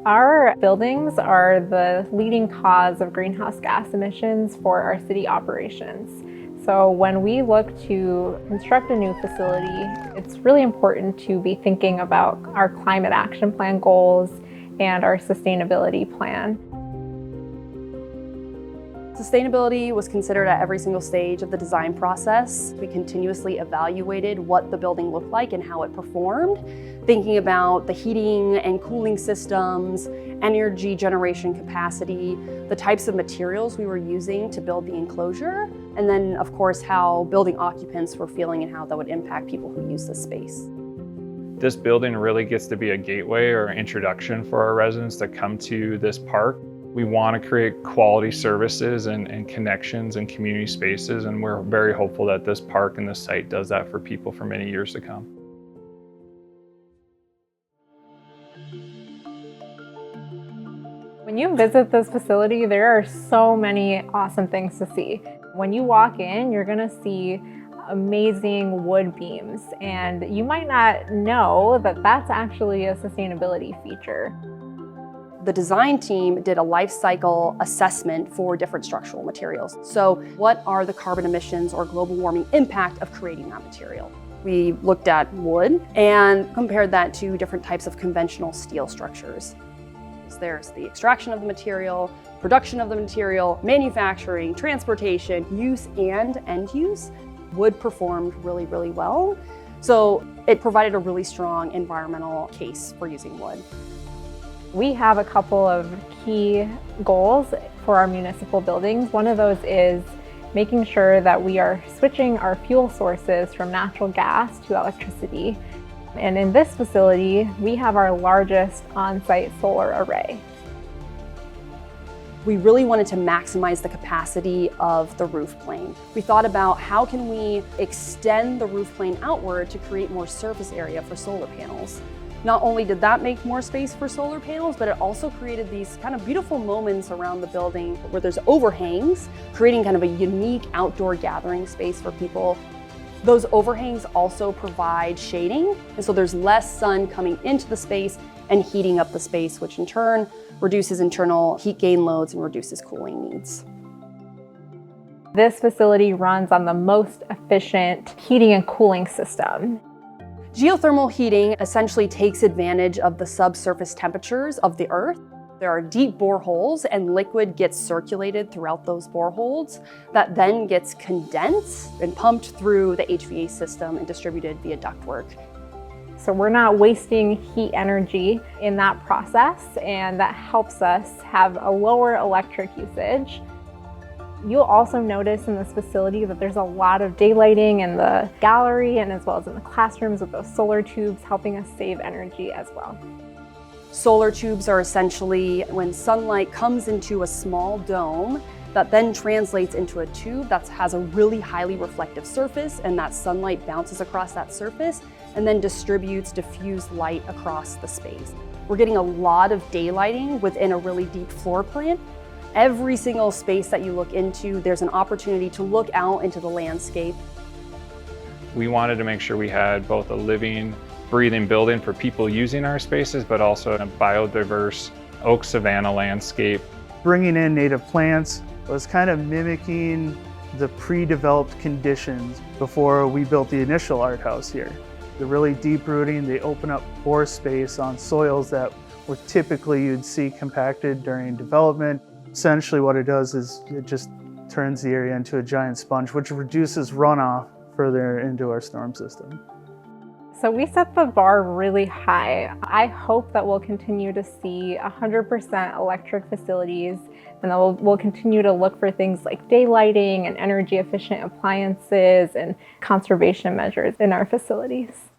Our buildings are the leading cause of greenhouse gas emissions for our city operations. So when we look to construct a new facility, it's really important to be thinking about our climate action plan goals and our sustainability plan. Sustainability was considered at every single stage of the design process. We continuously evaluated what the building looked like and how it performed, thinking about the heating and cooling systems, energy generation capacity, the types of materials we were using to build the enclosure, and then, of course, how building occupants were feeling and how that would impact people who use the space. This building really gets to be a gateway or introduction for our residents to come to this park. We want to create quality services and connections and community spaces, and we're very hopeful that this park and this site does that for people for many years to come. When you visit this facility, there are so many awesome things to see. When you walk in, you're going to see amazing wood beams, and you might not know that that's actually a sustainability feature. The design team did a life cycle assessment for different structural materials. So what are the carbon emissions or global warming impact of creating that material? We looked at wood and compared that to different types of conventional steel structures. There's the extraction of the material, production of the material, manufacturing, transportation, use and end use. Wood performed really, really well. So it provided a really strong environmental case for using wood. We have a couple of key goals for our municipal buildings. One of those is making sure that we are switching our fuel sources from natural gas to electricity. And in this facility, we have our largest on-site solar array. We really wanted to maximize the capacity of the roof plane. We thought about how can we extend the roof plane outward to create more surface area for solar panels. Not only did that make more space for solar panels, but it also created these kind of beautiful moments around the building where there's overhangs, creating kind of a unique outdoor gathering space for people. Those overhangs also provide shading, and so there's less sun coming into the space and heating up the space, which in turn reduces internal heat gain loads and reduces cooling needs. This facility runs on the most efficient heating and cooling system. Geothermal heating essentially takes advantage of the subsurface temperatures of the earth. There are deep boreholes and liquid gets circulated throughout those boreholes that then gets condensed and pumped through the HVAC system and distributed via ductwork. So we're not wasting heat energy in that process, and that helps us have a lower electric usage. You'll also notice in this facility that there's a lot of daylighting in the gallery and as well as in the classrooms with those solar tubes helping us save energy as well. Solar tubes are essentially when sunlight comes into a small dome that then translates into a tube that has a really highly reflective surface, and that sunlight bounces across that surface and then distributes diffused light across the space. We're getting a lot of daylighting within a really deep floor plan. Every single space that you look into, there's an opportunity to look out into the landscape. We wanted to make sure we had both a living, breathing building for people using our spaces, but also a biodiverse oak savanna landscape. Bringing in native plants was kind of mimicking the pre-developed conditions before we built the initial art house here. They're really deep rooting, they open up pore space on soils that were typically you'd see compacted during development. Essentially what it does is it just turns the area into a giant sponge, which reduces runoff further into our storm system. So we set the bar really high. I hope that we'll continue to see 100% electric facilities, and that we'll continue to look for things like daylighting and energy efficient appliances and conservation measures in our facilities.